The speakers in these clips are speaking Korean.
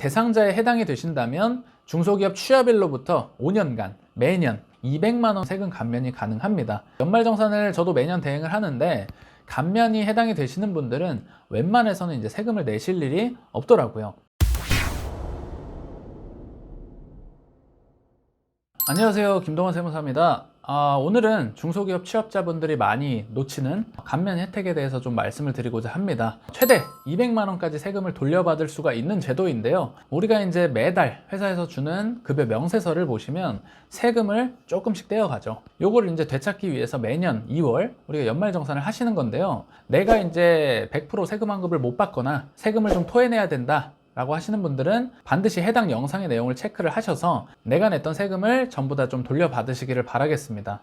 대상자에 해당이 되신다면 중소기업 취업일로부터 5년간 매년 200만 원 세금 감면이 가능합니다. 연말정산을 저도 매년 대행을 하는데 감면이 해당이 되시는 분들은 웬만해서는 이제 세금을 내실 일이 없더라고요. 안녕하세요, 김동원 세무사입니다. 오늘은 중소기업 취업자분들이 많이 놓치는 감면 혜택에 대해서 좀 말씀을 드리고자 합니다. 최대 200만 원까지 세금을 돌려받을 수가 있는 제도인데요. 우리가 이제 매달 회사에서 주는 급여 명세서를 보시면 세금을 조금씩 떼어가죠. 요거를 이제 되찾기 위해서 매년 2월 우리가 연말정산을 하시는 건데요. 내가 이제 100% 세금 환급을 못 받거나 세금을 좀 토해내야 된다 라고 하시는 분들은 반드시 해당 영상의 내용을 체크를 하셔서 내가 냈던 세금을 전부 다 좀 돌려받으시기를 바라겠습니다.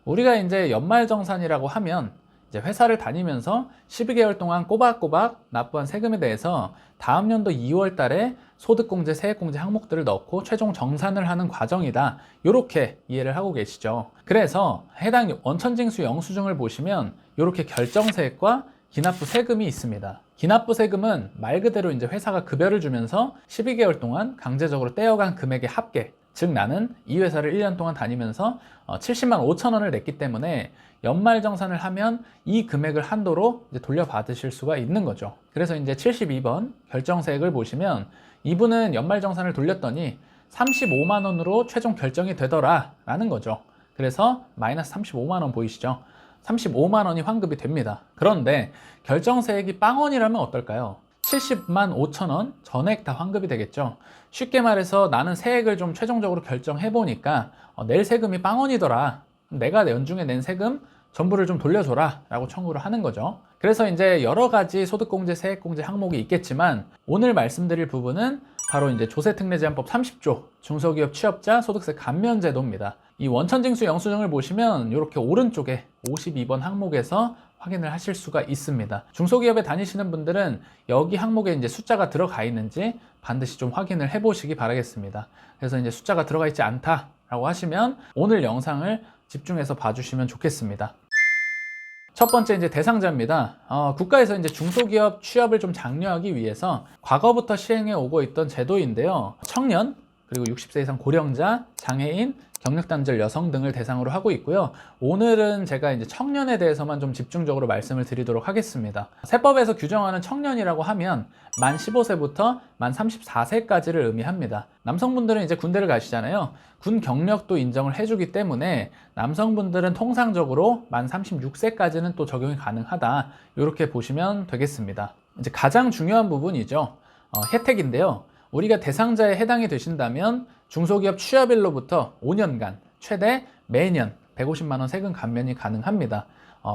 우리가 이제 연말정산이라고 하면 이제 회사를 다니면서 12개월 동안 꼬박꼬박 납부한 세금에 대해서 다음 연도 2월 달에 소득공제, 세액공제 항목들을 넣고 최종 정산을 하는 과정이다. 이렇게 이해를 하고 계시죠. 그래서 해당 원천징수 영수증을 보시면 이렇게 결정세액과 기납부 세금이 있습니다. 기납부 세금은 말 그대로 이제 회사가 급여를 주면서 12개월 동안 강제적으로 떼어간 금액의 합계, 즉 나는 이 회사를 1년 동안 다니면서 70만 5천 원을 냈기 때문에 연말정산을 하면 이 금액을 한도로 이제 돌려받으실 수가 있는 거죠. 그래서 이제 72번 결정세액을 보시면 이분은 연말정산을 돌렸더니 35만 원으로 최종 결정이 되더라 라는 거죠. 그래서 마이너스 35만 원 보이시죠? 35만 원이 환급이 됩니다. 그런데 결정세액이 빵원이라면 어떨까요? 70만 5천 원 전액 다 환급이 되겠죠. 쉽게 말해서 나는 세액을 좀 최종적으로 결정해보니까 낼 세금이 빵원이더라. 내가 연중에 낸 세금 전부를 좀 돌려줘라 라고 청구를 하는 거죠. 그래서 이제 여러 가지 소득공제, 세액공제 항목이 있겠지만 오늘 말씀드릴 부분은 바로 이제 조세특례제한법 30조 중소기업 취업자 소득세 감면 제도입니다. 이 원천징수 영수증을 보시면 이렇게 오른쪽에 52번 항목에서 확인을 하실 수가 있습니다. 중소기업에 다니시는 분들은 여기 항목에 이제 숫자가 들어가 있는지 반드시 좀 확인을 해 보시기 바라겠습니다. 그래서 이제 숫자가 들어가 있지 않다라고 하시면 오늘 영상을 집중해서 봐주시면 좋겠습니다. 첫 번째 이제 대상자입니다. 국가에서 이제 중소기업 취업을 좀 장려하기 위해서 과거부터 시행해 오고 있던 제도인데요. 청년, 그리고 60세 이상 고령자, 장애인, 경력단절 여성 등을 대상으로 하고 있고요. 오늘은 제가 이제 청년에 대해서만 좀 집중적으로 말씀을 드리도록 하겠습니다. 세법에서 규정하는 청년이라고 하면 만 15세부터 만 34세까지를 의미합니다. 남성분들은 이제 군대를 가시잖아요. 군 경력도 인정을 해주기 때문에 남성분들은 통상적으로 만 36세까지는 또 적용이 가능하다. 이렇게 보시면 되겠습니다. 이제 가장 중요한 부분이죠. 혜택인데요. 우리가 대상자에 해당이 되신다면 중소기업 취업일로부터 5년간 최대 매년 150만 원 세금 감면이 가능합니다.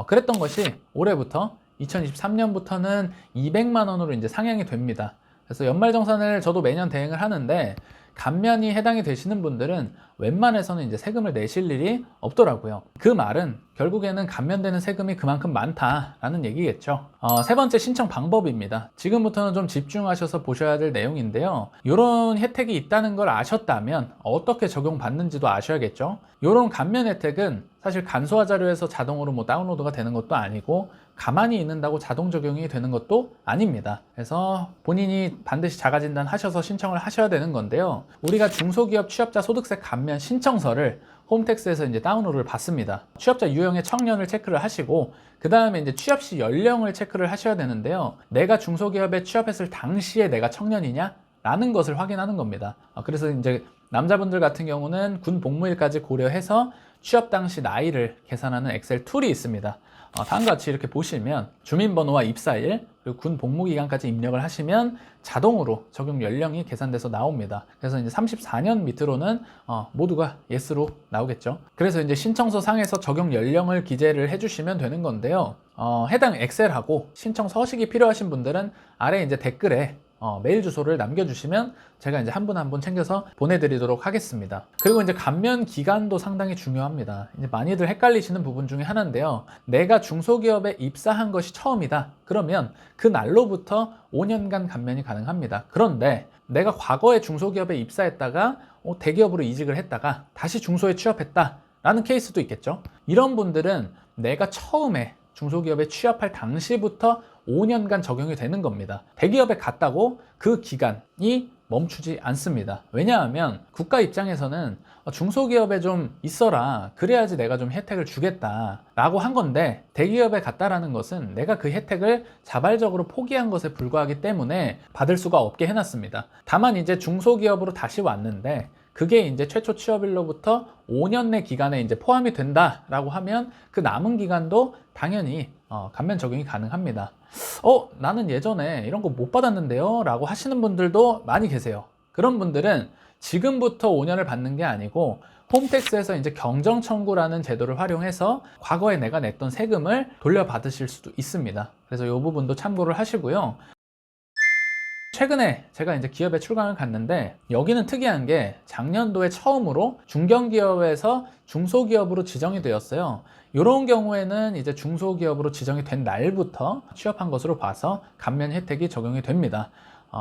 그랬던 것이 올해부터 2023년부터는 200만 원으로 이제 상향이 됩니다. 그래서 연말정산을 저도 매년 대행을 하는데 감면이 해당이 되시는 분들은 웬만해서는 이제 세금을 내실 일이 없더라고요. 그 말은 결국에는 감면되는 세금이 그만큼 많다라는 얘기겠죠. 세 번째 신청 방법입니다. 지금부터는 좀 집중하셔서 보셔야 될 내용인데요. 이런 혜택이 있다는 걸 아셨다면 어떻게 적용받는지도 아셔야겠죠. 이런 감면 혜택은 사실 간소화 자료에서 자동으로 다운로드가 되는 것도 아니고 가만히 있는다고 자동 적용이 되는 것도 아닙니다. 그래서 본인이 반드시 자가진단 하셔서 신청을 하셔야 되는 건데요. 우리가 중소기업 취업자 소득세 감면 신청서를 홈택스에서 이제 다운로드를 받습니다. 취업자 유형의 청년을 체크를 하시고 그 다음에 이제 취업 시 연령을 체크를 하셔야 되는데요. 내가 중소기업에 취업했을 당시에 내가 청년이냐? 라는 것을 확인하는 겁니다. 그래서 이제 남자분들 같은 경우는 군 복무일까지 고려해서 취업 당시 나이를 계산하는 엑셀 툴이 있습니다. 다음과 같이 이렇게 보시면 주민번호와 입사일 그리고 군 복무기간까지 입력을 하시면 자동으로 적용 연령이 계산돼서 나옵니다. 그래서 이제 34년 밑으로는 모두가 예스로 나오겠죠. 그래서 이제 신청서 상에서 적용 연령을 기재를 해주시면 되는 건데요. 해당 엑셀하고 신청 서식이 필요하신 분들은 아래 이제 댓글에 메일 주소를 남겨주시면 제가 이제 한 분 한 분 챙겨서 보내드리도록 하겠습니다. 그리고 이제 감면 기간도 상당히 중요합니다. 이제 많이들 헷갈리시는 부분 중에 하나인데요. 내가 중소기업에 입사한 것이 처음이다. 그러면 그 날로부터 5년간 감면이 가능합니다. 그런데 내가 과거에 중소기업에 입사했다가 대기업으로 이직을 했다가 다시 중소에 취업했다 라는 케이스도 있겠죠. 이런 분들은 내가 처음에 중소기업에 취업할 당시부터 5년간 적용이 되는 겁니다. 대기업에 갔다고 그 기간이 멈추지 않습니다. 왜냐하면 국가 입장에서는 중소기업에 좀 있어라, 그래야지 내가 좀 혜택을 주겠다 라고 한 건데, 대기업에 갔다라는 것은 내가 그 혜택을 자발적으로 포기한 것에 불과하기 때문에 받을 수가 없게 해놨습니다. 다만 이제 중소기업으로 다시 왔는데 그게 이제 최초 취업일로부터 5년 내 기간에 이제 포함이 된다라고 하면 그 남은 기간도 당연히 감면 적용이 가능합니다. 나는 예전에 이런 거 못 받았는데요 라고 하시는 분들도 많이 계세요. 그런 분들은 지금부터 5년을 받는 게 아니고 홈택스에서 이제 경정 청구라는 제도를 활용해서 과거에 내가 냈던 세금을 돌려받으실 수도 있습니다. 그래서 이 부분도 참고를 하시고요. 최근에 제가 이제 기업에 출강을 갔는데, 여기는 특이한 게 작년도에 처음으로 중견기업에서 중소기업으로 지정이 되었어요. 이런 경우에는 이제 중소기업으로 지정이 된 날부터 취업한 것으로 봐서 감면 혜택이 적용이 됩니다.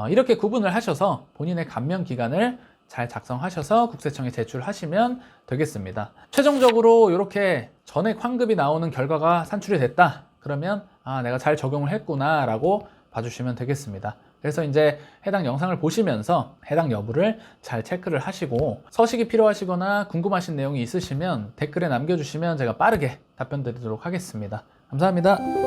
이렇게 구분을 하셔서 본인의 감면 기간을 잘 작성하셔서 국세청에 제출하시면 되겠습니다. 최종적으로 이렇게 전액 환급이 나오는 결과가 산출이 됐다 그러면 내가 잘 적용을 했구나 라고 봐주시면 되겠습니다. 그래서 이제 해당 영상을 보시면서 해당 여부를 잘 체크를 하시고, 서식이 필요하시거나 궁금하신 내용이 있으시면 댓글에 남겨주시면 제가 빠르게 답변 드리도록 하겠습니다. 감사합니다.